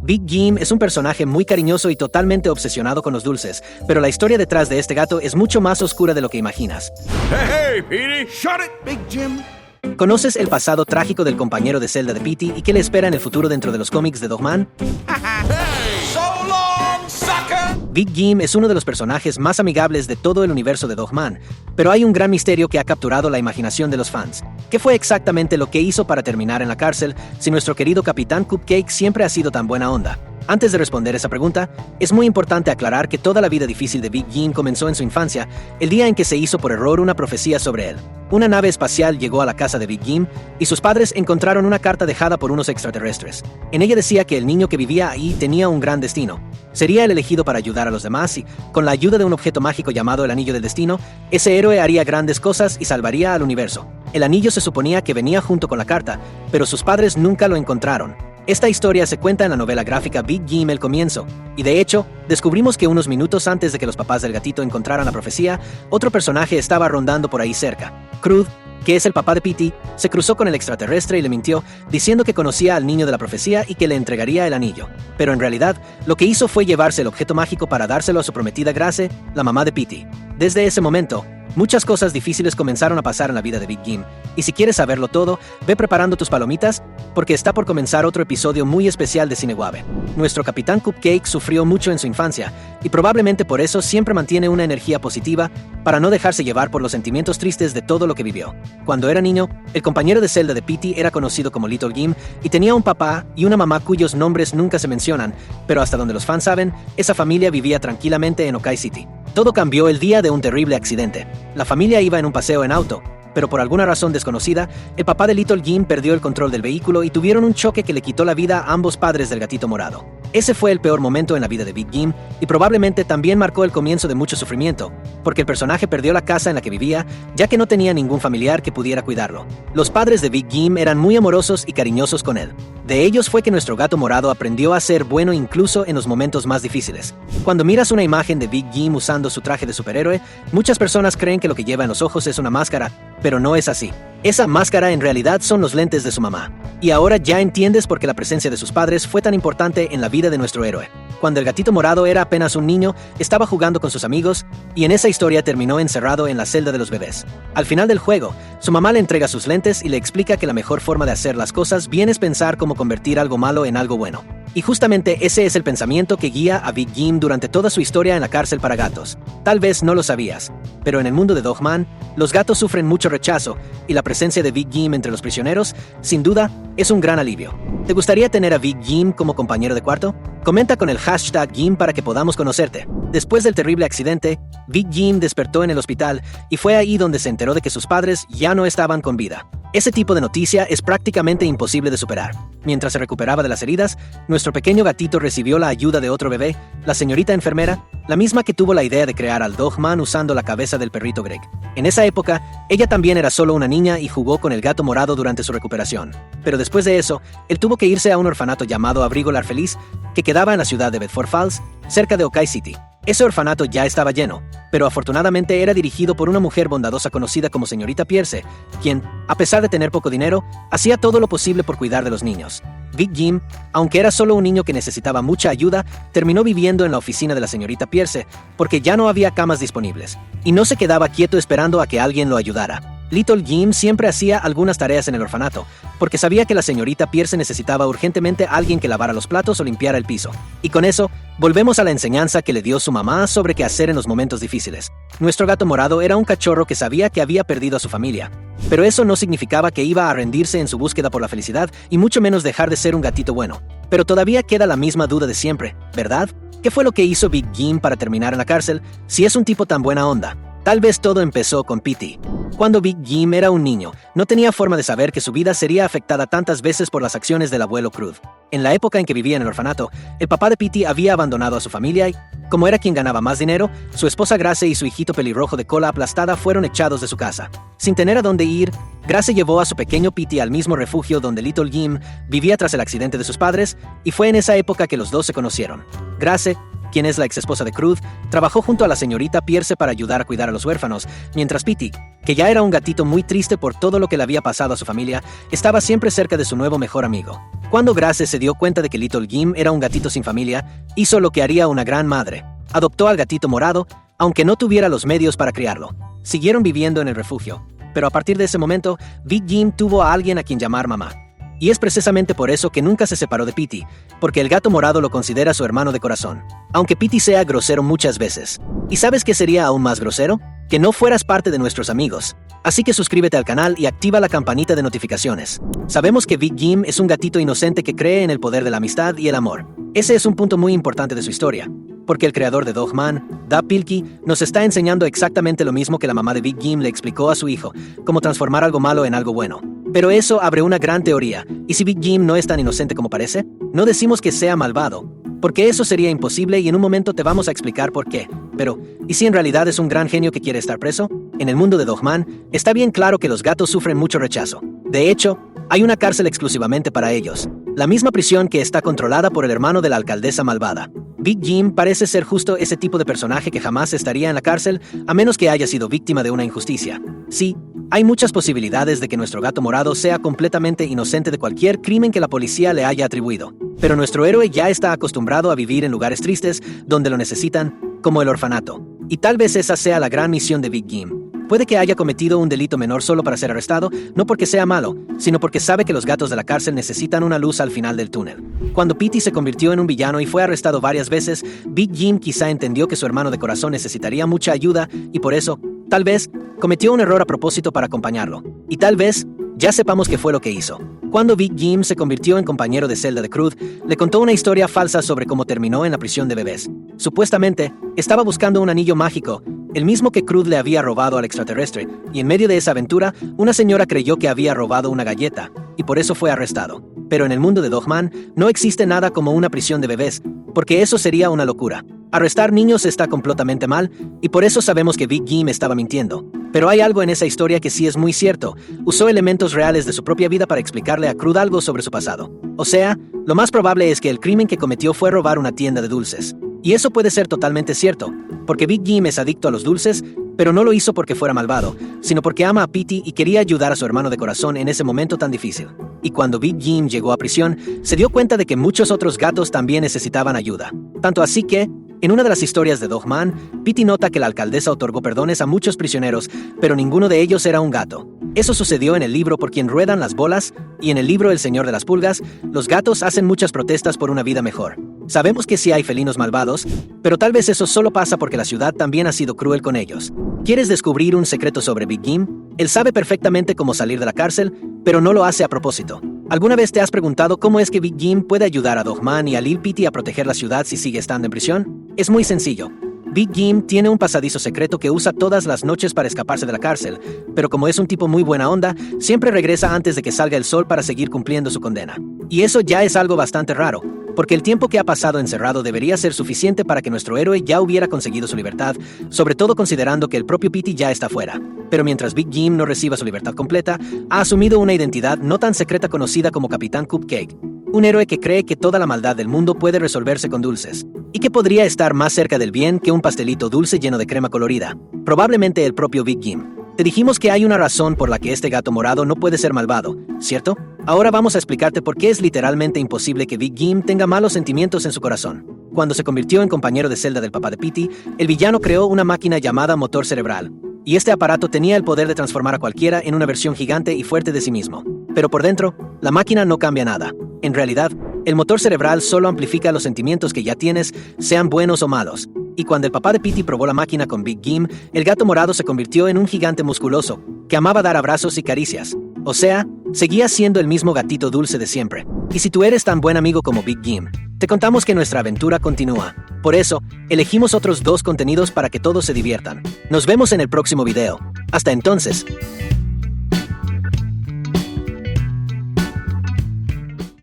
Big Jim es un personaje muy cariñoso y totalmente obsesionado con los dulces, pero la historia detrás de este gato es mucho más oscura de lo que imaginas. Hey, Petey! Shut it, Big Jim! ¿Conoces el pasado trágico del compañero de celda de Petey y qué le espera en el futuro dentro de los cómics de Dogman? So long, sucker! Big Jim es uno de los personajes más amigables de todo el universo de Dogman, pero hay un gran misterio que ha capturado la imaginación de los fans. ¿Qué fue exactamente lo que hizo para terminar en la cárcel si nuestro querido Capitán Cupcake siempre ha sido tan buena onda? Antes de responder esa pregunta, es muy importante aclarar que toda la vida difícil de Big Jim comenzó en su infancia, el día en que se hizo por error una profecía sobre él. Una nave espacial llegó a la casa de Big Jim y sus padres encontraron una carta dejada por unos extraterrestres. En ella decía que el niño que vivía ahí tenía un gran destino. Sería el elegido para ayudar a los demás y, con la ayuda de un objeto mágico llamado el Anillo del Destino, ese héroe haría grandes cosas y salvaría al universo. El anillo se suponía que venía junto con la carta, pero sus padres nunca lo encontraron. Esta historia se cuenta en la novela gráfica Big Jim El Comienzo, y de hecho, descubrimos que unos minutos antes de que los papás del gatito encontraran la profecía, otro personaje estaba rondando por ahí cerca. Crud, que es el papá de Petey, se cruzó con el extraterrestre y le mintió, diciendo que conocía al niño de la profecía y que le entregaría el anillo. Pero en realidad, lo que hizo fue llevarse el objeto mágico para dárselo a su prometida Grace, la mamá de Petey. Desde ese momento, muchas cosas difíciles comenzaron a pasar en la vida de Big Jim, y si quieres saberlo todo, ve preparando tus palomitas, porque está por comenzar otro episodio muy especial de Cineguave. Nuestro Capitán Cupcake sufrió mucho en su infancia, y probablemente por eso siempre mantiene una energía positiva para no dejarse llevar por los sentimientos tristes de todo lo que vivió. Cuando era niño, el compañero de celda de Petey era conocido como Little Jim, y tenía un papá y una mamá cuyos nombres nunca se mencionan, pero hasta donde los fans saben, esa familia vivía tranquilamente en Okai City. Todo cambió el día de un terrible accidente. La familia iba en un paseo en auto, pero por alguna razón desconocida, el papá de Little Jim perdió el control del vehículo y tuvieron un choque que le quitó la vida a ambos padres del gatito morado. Ese fue el peor momento en la vida de Big Jim y probablemente también marcó el comienzo de mucho sufrimiento, porque el personaje perdió la casa en la que vivía, ya que no tenía ningún familiar que pudiera cuidarlo. Los padres de Big Jim eran muy amorosos y cariñosos con él. De ellos fue que nuestro gato morado aprendió a ser bueno incluso en los momentos más difíciles. Cuando miras una imagen de Big Jim usando su traje de superhéroe, muchas personas creen que lo que lleva en los ojos es una máscara, pero no es así. Esa máscara en realidad son los lentes de su mamá. Y ahora ya entiendes por qué la presencia de sus padres fue tan importante en la vida de nuestro héroe. Cuando el gatito morado era apenas un niño, estaba jugando con sus amigos, y en esa historia terminó encerrado en la celda de los bebés. Al final del juego, su mamá le entrega sus lentes y le explica que la mejor forma de hacer las cosas bien es pensar cómo convertir algo malo en algo bueno. Y justamente ese es el pensamiento que guía a Big Jim durante toda su historia en la cárcel para gatos. Tal vez no lo sabías, pero en el mundo de Dogman, los gatos sufren mucho rechazo, y la presencia de Big Jim entre los prisioneros, sin duda, es un gran alivio. ¿Te gustaría tener a Big Jim como compañero de cuarto? Comenta con el hashtag Jim para que podamos conocerte. Después del terrible accidente, Big Jim despertó en el hospital y fue ahí donde se enteró de que sus padres ya no estaban con vida. Ese tipo de noticia es prácticamente imposible de superar. Mientras se recuperaba de las heridas, nuestro pequeño gatito recibió la ayuda de otro bebé, la señorita enfermera, la misma que tuvo la idea de crear al Dogman usando la cabeza del perrito Greg. En esa época, ella también era solo una niña y jugó con el gato morado durante su recuperación. Pero después de eso, él tuvo que irse a un orfanato llamado Abrigo Lar Feliz, que quedaba en la ciudad de Bedford Falls, cerca de Okai City. Ese orfanato ya estaba lleno, pero afortunadamente era dirigido por una mujer bondadosa conocida como señorita Pierce, quien, a pesar de tener poco dinero, hacía todo lo posible por cuidar de los niños. Big Jim, aunque era solo un niño que necesitaba mucha ayuda, terminó viviendo en la oficina de la señorita Pierce, porque ya no había camas disponibles, y no se quedaba quieto esperando a que alguien lo ayudara. Little Jim siempre hacía algunas tareas en el orfanato, porque sabía que la señorita Pierce necesitaba urgentemente a alguien que lavara los platos o limpiara el piso. Y con eso, volvemos a la enseñanza que le dio su mamá sobre qué hacer en los momentos difíciles. Nuestro gato morado era un cachorro que sabía que había perdido a su familia, pero eso no significaba que iba a rendirse en su búsqueda por la felicidad y mucho menos dejar de ser un gatito bueno. Pero todavía queda la misma duda de siempre, ¿verdad? ¿Qué fue lo que hizo Big Jim para terminar en la cárcel si es un tipo tan buena onda? Tal vez todo empezó con Petey. Cuando Big Jim era un niño, no tenía forma de saber que su vida sería afectada tantas veces por las acciones del abuelo Crud. En la época en que vivía en el orfanato, el papá de Petey había abandonado a su familia y, como era quien ganaba más dinero, su esposa Grace y su hijito pelirrojo de cola aplastada fueron echados de su casa. Sin tener a dónde ir, Grace llevó a su pequeño Petey al mismo refugio donde Little Jim vivía tras el accidente de sus padres, y fue en esa época que los dos se conocieron. Grace, quien es la exesposa de Cruz, trabajó junto a la señorita Pierce para ayudar a cuidar a los huérfanos, mientras Petey, que ya era un gatito muy triste por todo lo que le había pasado a su familia, estaba siempre cerca de su nuevo mejor amigo. Cuando Grace se dio cuenta de que Little Jim era un gatito sin familia, hizo lo que haría una gran madre. Adoptó al gatito morado, aunque no tuviera los medios para criarlo. Siguieron viviendo en el refugio, pero a partir de ese momento, Big Jim tuvo a alguien a quien llamar mamá. Y es precisamente por eso que nunca se separó de Petey, porque el gato morado lo considera su hermano de corazón, aunque Petey sea grosero muchas veces. ¿Y sabes qué sería aún más grosero? Que no fueras parte de nuestros amigos. Así que suscríbete al canal y activa la campanita de notificaciones. Sabemos que Big Jim es un gatito inocente que cree en el poder de la amistad y el amor. Ese es un punto muy importante de su historia, porque el creador de Dog Man, Dav Pilkey, nos está enseñando exactamente lo mismo que la mamá de Big Jim le explicó a su hijo, cómo transformar algo malo en algo bueno. Pero eso abre una gran teoría, ¿y si Big Jim no es tan inocente como parece? No decimos que sea malvado, porque eso sería imposible y en un momento te vamos a explicar por qué. Pero, ¿y si en realidad es un gran genio que quiere estar preso? En el mundo de Dog Man, está bien claro que los gatos sufren mucho rechazo. De hecho, hay una cárcel exclusivamente para ellos, la misma prisión que está controlada por el hermano de la alcaldesa malvada. Big Jim parece ser justo ese tipo de personaje que jamás estaría en la cárcel a menos que haya sido víctima de una injusticia. Sí, hay muchas posibilidades de que nuestro gato morado sea completamente inocente de cualquier crimen que la policía le haya atribuido. Pero nuestro héroe ya está acostumbrado a vivir en lugares tristes donde lo necesitan, como el orfanato. Y tal vez esa sea la gran misión de Big Jim. Puede que haya cometido un delito menor solo para ser arrestado, no porque sea malo, sino porque sabe que los gatos de la cárcel necesitan una luz al final del túnel. Cuando Petey se convirtió en un villano y fue arrestado varias veces, Big Jim quizá entendió que su hermano de corazón necesitaría mucha ayuda y por eso, tal vez, cometió un error a propósito para acompañarlo. Y tal vez, ya sepamos qué fue lo que hizo. Cuando Big Jim se convirtió en compañero de celda de Cruz, le contó una historia falsa sobre cómo terminó en la prisión de bebés. Supuestamente, estaba buscando un anillo mágico, el mismo que Cruz le había robado al extraterrestre, y en medio de esa aventura, una señora creyó que había robado una galleta, y por eso fue arrestado. Pero en el mundo de Dog Man, no existe nada como una prisión de bebés, porque eso sería una locura. Arrestar niños está completamente mal, y por eso sabemos que Big Jim estaba mintiendo. Pero hay algo en esa historia que sí es muy cierto. Usó elementos reales de su propia vida para explicarle a Cruz algo sobre su pasado. O sea, lo más probable es que el crimen que cometió fue robar una tienda de dulces. Y eso puede ser totalmente cierto, porque Big Jim es adicto a los dulces, pero no lo hizo porque fuera malvado, sino porque ama a Petey y quería ayudar a su hermano de corazón en ese momento tan difícil. Y cuando Big Jim llegó a prisión, se dio cuenta de que muchos otros gatos también necesitaban ayuda. Tanto así que, en una de las historias de Dog Man, Petey nota que la alcaldesa otorgó perdones a muchos prisioneros, pero ninguno de ellos era un gato. Eso sucedió en el libro Por quien ruedan las bolas, y en el libro El Señor de las Pulgas, los gatos hacen muchas protestas por una vida mejor. Sabemos que sí hay felinos malvados, pero tal vez eso solo pasa porque la ciudad también ha sido cruel con ellos. ¿Quieres descubrir un secreto sobre Big Jim? Él sabe perfectamente cómo salir de la cárcel, pero no lo hace a propósito. ¿Alguna vez te has preguntado cómo es que Big Jim puede ayudar a Dog Man y a Lil Petey a proteger la ciudad si sigue estando en prisión? Es muy sencillo. Big Jim tiene un pasadizo secreto que usa todas las noches para escaparse de la cárcel, pero como es un tipo muy buena onda, siempre regresa antes de que salga el sol para seguir cumpliendo su condena. Y eso ya es algo bastante raro, porque el tiempo que ha pasado encerrado debería ser suficiente para que nuestro héroe ya hubiera conseguido su libertad, sobre todo considerando que el propio Petey ya está fuera. Pero mientras Big Jim no reciba su libertad completa, ha asumido una identidad no tan secreta conocida como Capitán Cupcake, un héroe que cree que toda la maldad del mundo puede resolverse con dulces, y que podría estar más cerca del bien que un pastelito dulce lleno de crema colorida. Probablemente el propio Big Jim. Te dijimos que hay una razón por la que este gato morado no puede ser malvado, ¿cierto? Ahora vamos a explicarte por qué es literalmente imposible que Big Jim tenga malos sentimientos en su corazón. Cuando se convirtió en compañero de celda del papá de Petey, el villano creó una máquina llamada motor cerebral, y este aparato tenía el poder de transformar a cualquiera en una versión gigante y fuerte de sí mismo. Pero por dentro, la máquina no cambia nada. En realidad, el motor cerebral solo amplifica los sentimientos que ya tienes, sean buenos o malos. Y cuando el papá de Petey probó la máquina con Big Jim, el gato morado se convirtió en un gigante musculoso, que amaba dar abrazos y caricias. O sea, seguía siendo el mismo gatito dulce de siempre. Y si tú eres tan buen amigo como Big Jim, te contamos que nuestra aventura continúa. Por eso, elegimos otros 2 contenidos para que todos se diviertan. Nos vemos en el próximo video. Hasta entonces.